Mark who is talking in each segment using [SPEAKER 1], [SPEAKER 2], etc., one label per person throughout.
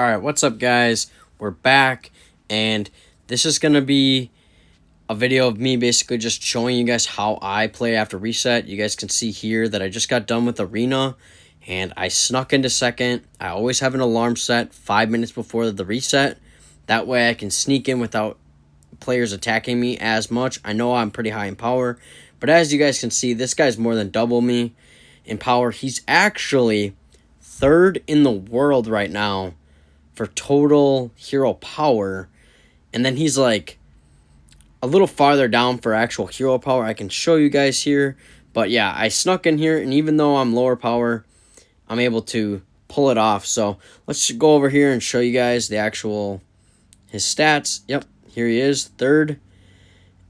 [SPEAKER 1] Alright, what's up guys? We're back, and this is going to be a video of me basically just showing you guys how I play after reset. You guys can see here that I just got done with arena, and I snuck into second. I always have an alarm set 5 minutes before the reset. That way I can sneak in without players attacking me as much. I know I'm pretty high in power, but as you guys can see, this guy's more than double me in power. He's actually third in the world right now for total hero power, and then he's like a little farther down for actual hero power. I can show you guys here, but yeah, I snuck in here, and even though I'm lower power, I'm able to pull it off. So let's go over here and show you guys the actual his stats. Yep, here he is, third,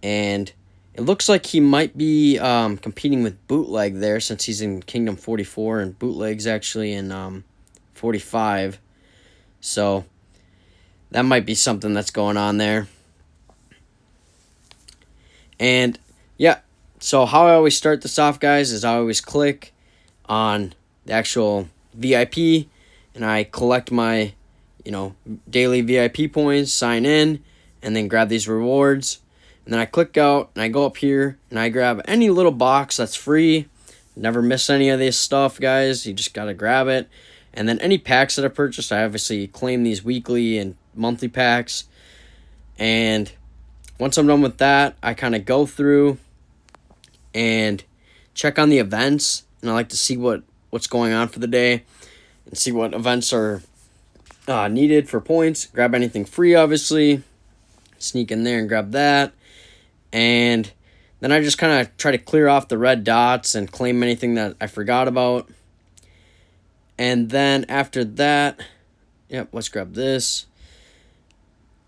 [SPEAKER 1] and it looks like he might be competing with Bootleg there, since he's in Kingdom 44 and Bootleg's actually in 45. So that might be something that's going on there. And yeah, so how I always start this off, guys, is I always click on the actual VIP, and I collect my, daily VIP points, sign in, and then grab these rewards. And then I click out, and I go up here, and I grab any little box that's free. Never miss any of this stuff, guys. You just got to grab it. And then any packs that I purchased, I obviously claim these weekly and monthly packs. And once I'm done with that, I kind of go through and check on the events. And I like to see what's going on for the day and see what events are needed for points. Grab anything free, obviously. Sneak in there and grab that. And then I just kind of try to clear off the red dots and claim anything that I forgot about. And then after that, yep, let's grab this.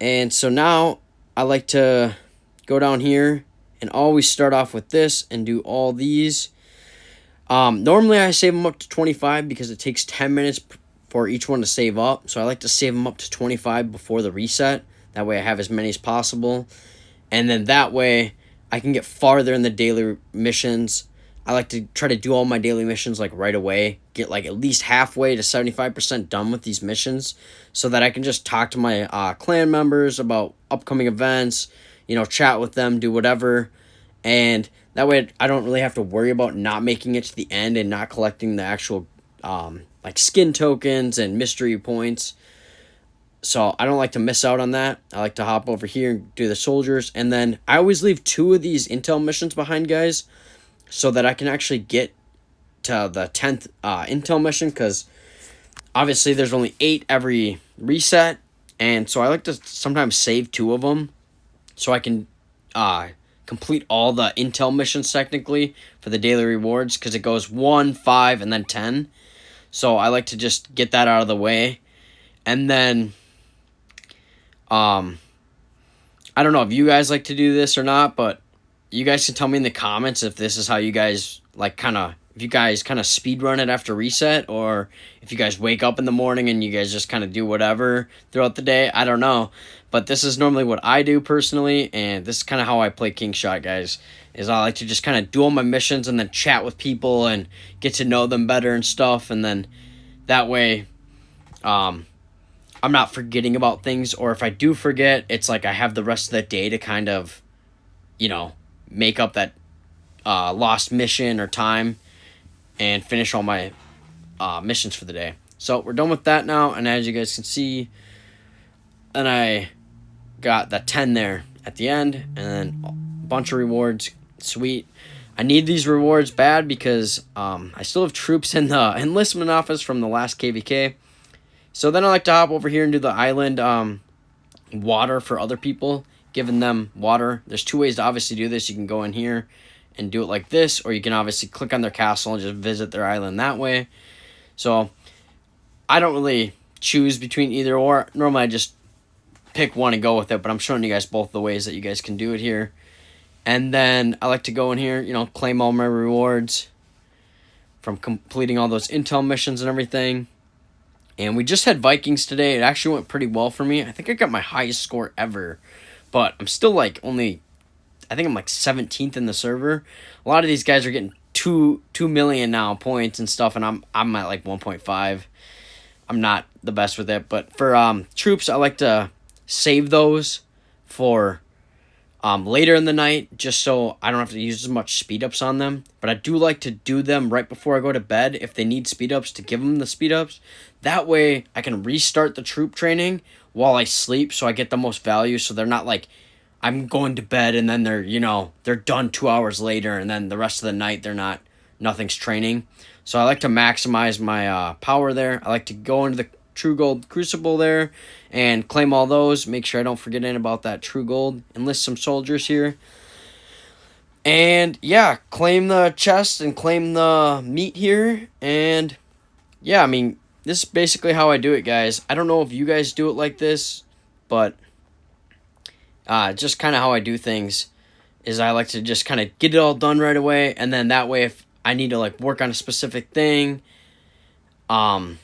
[SPEAKER 1] And so now I like to go down here and always start off with this and do all these. Normally I save them up to 25 because it takes 10 minutes for each one to save up. So I like to save them up to 25 before the reset. That way I have as many as possible. And then that way I can get farther in the daily missions. I like to try to do all my daily missions like right away. Get like at least halfway to 75% done with these missions, so that I can just talk to my clan members about upcoming events, chat with them, do whatever. And that way I don't really have to worry about not making it to the end and not collecting the actual like skin tokens and mystery points. So I don't like to miss out on that. I like to hop over here and do the soldiers. And then I always leave 2 of these intel missions behind, guys, so that I can actually get to the 10th intel mission, because obviously there's only 8 every reset. And so I like to sometimes save 2 of them so I can complete all the intel missions technically for the daily rewards, because it goes 1, 5, and then 10. So I like to just get that out of the way. And then I don't know if you guys like to do this or not, but you guys can tell me in the comments if this is how you guys if you guys kind of speed run it after reset, or if you guys wake up in the morning and you guys just kind of do whatever throughout the day. I don't know, but this is normally what I do personally, and this is kind of how I play Kingshot, guys, is I like to just kind of do all my missions and then chat with people and get to know them better and stuff, and then that way I'm not forgetting about things, or if I do forget, it's like I have the rest of the day to kind of, make up that lost mission or time and finish all my missions for the day. So we're done with that now, and as you guys can see, and I got the 10 there at the end, and then a bunch of rewards. Sweet. I need these rewards bad because I still have troops in the enlistment office from the last KVK. So then I like to hop over here and do the island water for other people, giving them water. There's 2 ways to obviously do this. You can go in here and do it like this, or you can obviously click on their castle and just visit their island that way. So I don't really choose between either or. Normally I just pick one and go with it, but I'm showing you guys both the ways that you guys can do it here. And then I like to go in here, claim all my rewards from completing all those intel missions and everything. And we just had Vikings today. It actually went pretty well for me. I think I got my highest score ever. But I'm still I think I'm 17th in the server. A lot of these guys are getting 2 million now points and stuff, and I'm at 1.5. I'm not the best with it. But for troops, I like to save those for later in the night, just so I don't have to use as much speed ups on them. But I do like to do them right before I go to bed if they need speed ups, to give them the speed ups. That way I can restart the troop training while I sleep, so I get the most value, so they're not like I'm going to bed and then they're done 2 hours later, and then the rest of the night nothing's training. So I like to maximize my power there. I like to go into the True Gold Crucible there and claim all those. Make sure I don't forget in about that True Gold. Enlist some soldiers here. And yeah, claim the chest and claim the meat here. And yeah, I mean, this is basically how I do it, guys. I don't know if you guys do it like this, but just kind of how I do things is I like to just kind of get it all done right away, and then that way if I need to like work on a specific thing, then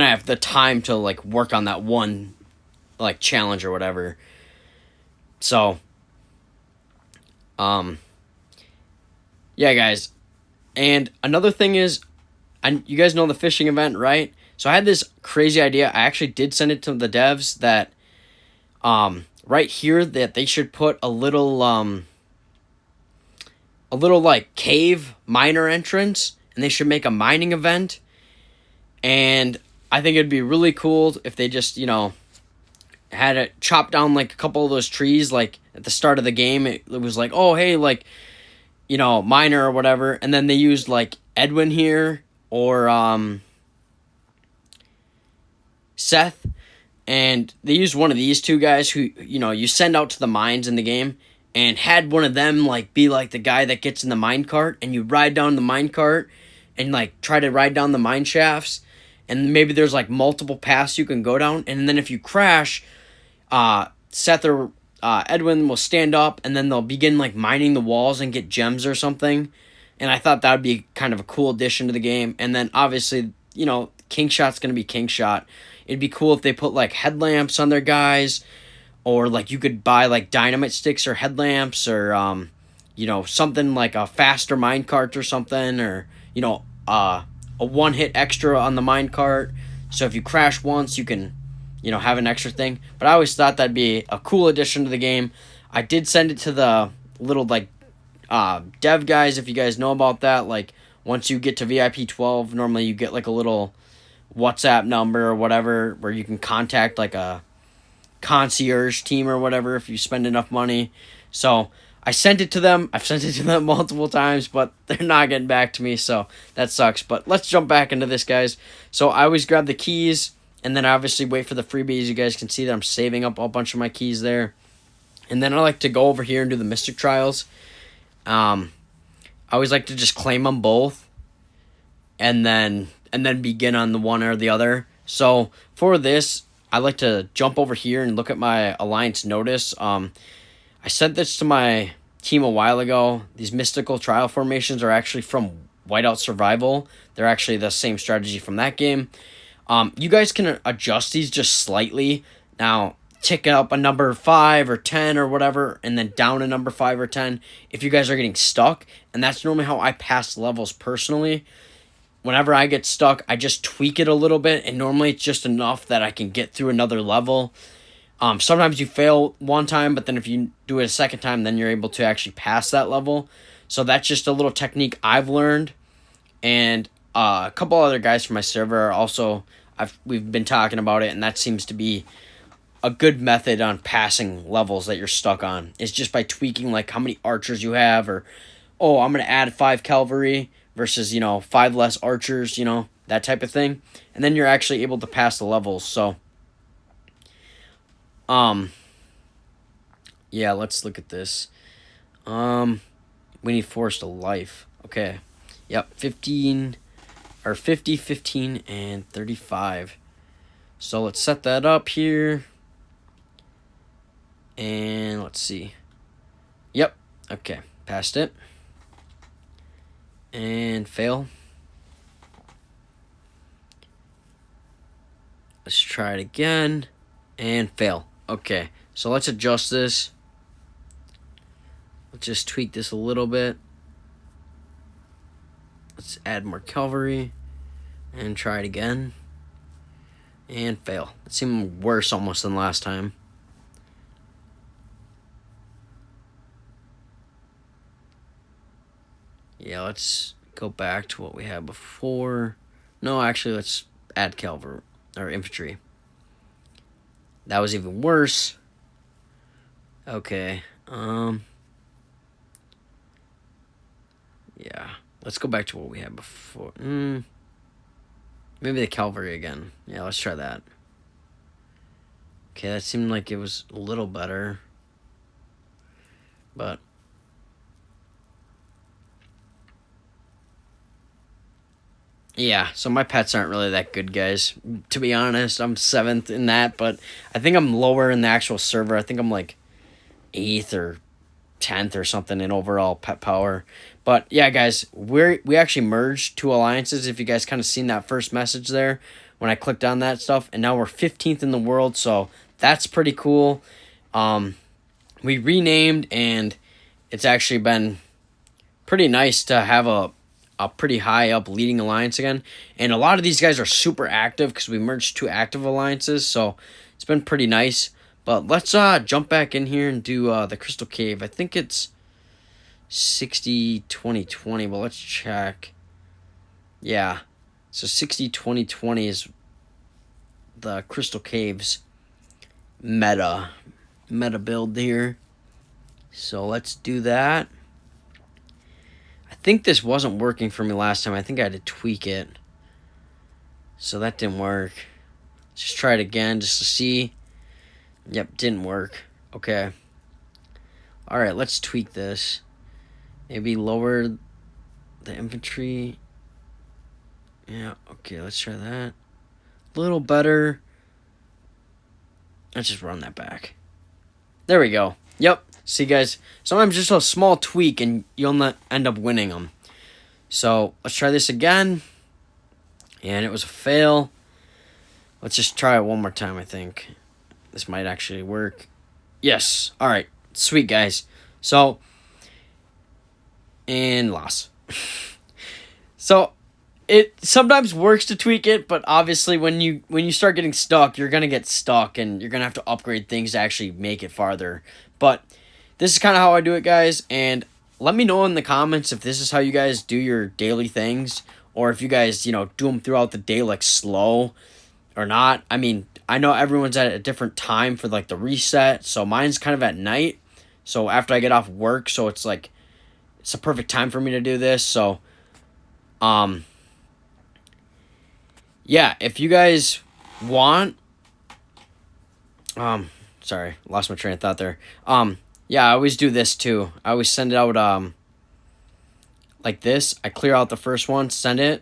[SPEAKER 1] I have the time to like work on that one like challenge or whatever. So yeah, guys. And another thing is, you guys know the fishing event, right? So I had this crazy idea. I actually did send it to the devs that right here that they should put a little like cave miner entrance, and they should make a mining event. And I think it'd be really cool if they just, had it chop down like a couple of those trees, like at the start of the game. It was like, oh, hey, like, miner or whatever. And then they used like Edwin here or Seth. And they used one of these two guys who, you send out to the mines in the game, and had one of them like be like the guy that gets in the mine cart, and you ride down the mine cart and like try to ride down the mine shafts. And maybe there's like multiple paths you can go down. And then if you crash, Seth or Edwin will stand up, and then they'll begin like mining the walls and get gems or something. And I thought that would be kind of a cool addition to the game. And then obviously, Kingshot's going to be Kingshot. It'd be cool if they put like headlamps on their guys, or like you could buy like dynamite sticks or headlamps, or something like a faster minecart or something, or a one hit extra on the minecart. So if you crash once, you can have an extra thing. But I always thought that'd be a cool addition to the game. I did send it to the little like dev guys, if you guys know about that. Like once you get to VIP 12, normally you get like a little WhatsApp number or whatever where you can contact like a concierge team or whatever if you spend enough money. So I sent it to them. I've sent it to them multiple times, but they're not getting back to me, so that sucks. But let's jump back into this, guys. So I always grab the keys, and then I obviously wait for the freebies. You guys can see that I'm saving up a bunch of my keys there. And then I like to go over here and do the Mystic Trials. I always like to just claim them both, and then begin on the one or the other. So for this, I like to jump over here and look at my Alliance notice. I sent this to my team a while ago. These mystical trial formations are actually from Whiteout Survival. They're actually the same strategy from that game. You guys can adjust these just slightly. Now, tick up a number 5 or 10 or whatever, and then down a number 5 or 10 if you guys are getting stuck. And that's normally how I pass levels personally. Whenever I get stuck, I just tweak it a little bit, and normally it's just enough that I can get through another level. Sometimes you fail one time, but then if you do it a second time, then you're able to actually pass that level. So that's just a little technique I've learned. And a couple other guys from my server are also, we've been talking about it, and that seems to be a good method on passing levels that you're stuck on. It's just by tweaking like how many archers you have, or, oh, I'm going to add 5 cavalry versus, 5 less archers, that type of thing. And then you're actually able to pass the levels. So yeah, let's look at this. We need Forest of Life. Okay. Yep, 15 or 50, 15 and 35. So let's set that up here. And let's see. Yep. Okay, passed it. And fail. Let's try it again. And fail. Okay, so let's adjust this. Let's just tweak this a little bit. Let's add more cavalry. And try it again. And fail. It seemed worse almost than last time. Yeah, let's go back to what we had before. No, actually, let's add cavalry or infantry. That was even worse. Okay. Yeah. Let's go back to what we had before. Maybe the cavalry again. Yeah, let's try that. Okay, that seemed like it was a little better. But yeah, so my pets aren't really that good, guys. To be honest, I'm 7th in that, but I think I'm lower in the actual server. I think I'm like 8th or 10th or something in overall pet power. But yeah, guys, we actually merged 2 alliances. If you guys kind of seen that first message there when I clicked on that stuff, and now we're 15th in the world, so that's pretty cool. We renamed, and it's actually been pretty nice to have a pretty high up leading alliance again. And a lot of these guys are super active because we merged 2 active alliances, so it's been pretty nice. But let's jump back in here and do the Crystal Cave. I think it's 60-20-20, but let's check. Yeah, so 60-20-20 is the Crystal Caves meta build here. So let's do that. I think this wasn't working for me last time. I think I had to tweak it. So that didn't work. Let's just try it again just to see. Yep, didn't work. Okay. Alright, let's tweak this. Maybe lower the infantry. Yeah, okay, let's try that. A little better. Let's just run that back. There we go. Yep. See, guys, sometimes just a small tweak and you'll not end up winning them. So let's try this again. And it was a fail. Let's just try it one more time, I think. This might actually work. Yes. All right. Sweet, guys. So, and loss. So, it sometimes works to tweak it, but obviously when you start getting stuck, you're going to get stuck and you're going to have to upgrade things to actually make it farther. But this is kind of how I do it, guys, and let me know in the comments if this is how you guys do your daily things, or if you guys, do them throughout the day, like, slow or not. I mean, I know everyone's at a different time for, like, the reset, so mine's kind of at night, so after I get off work, so it's, like, it's a perfect time for me to do this, so, yeah, if you guys want, sorry, lost my train of thought there, yeah, I always do this too. I always send it out like this. I clear out the first one, send it,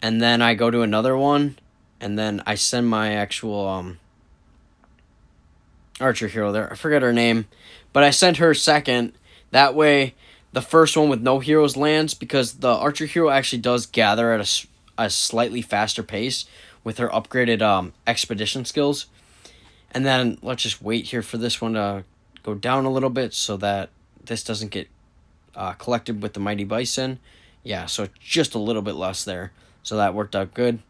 [SPEAKER 1] and then I go to another one, and then I send my actual archer hero there. I forget her name, but I sent her second. That way, the first one with no heroes lands, because the archer hero actually does gather at a slightly faster pace with her upgraded expedition skills. And then let's just wait here for this one to go down a little bit so that this doesn't get collected with the Mighty Bison. Yeah, so just a little bit less there. So that worked out good.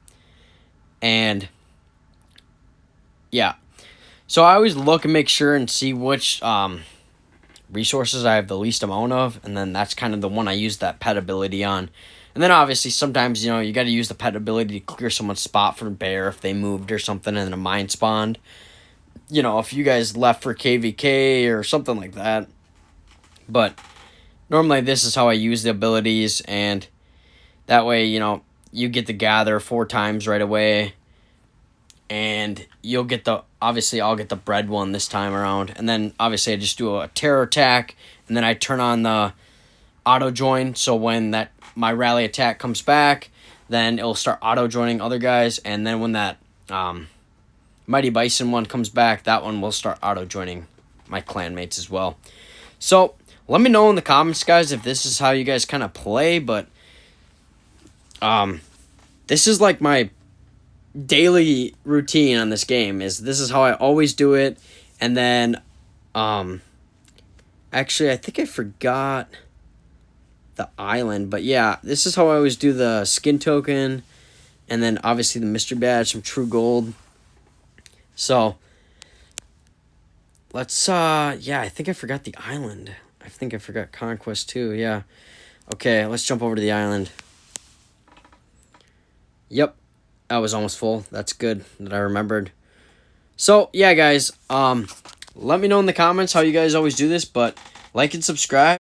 [SPEAKER 1] And yeah, so I always look and make sure and see which resources I have the least amount of, and then that's kind of the one I use that pet ability on. And then obviously sometimes, you got to use the pet ability to clear someone's spot for bear if they moved or something and then a mine spawned. If you guys left for KVK or something like that. But normally this is how I use the abilities, and that way, you get to gather 4 times right away, and you'll get obviously I'll get the bread one this time around, and then obviously I just do a terror attack, and then I turn on the auto join, so when my rally attack comes back, then it'll start auto joining other guys, and then when that Mighty Bison one comes back, that one will start auto joining my clanmates as well. So let me know in the comments, guys, if this is how you guys kind of play, but this is like my daily routine on this game. This is how I always do it. And then actually I think I forgot the island, but yeah, this is how I always do the skin token, And then obviously the mystery badge, some true gold. So let's yeah, I think I forgot the island. I think I forgot conquest too. Yeah. Okay, let's jump over to the island. Yep. I was almost full. That's good that I remembered. So yeah, guys, let me know in the comments how you guys always do this, but like and subscribe.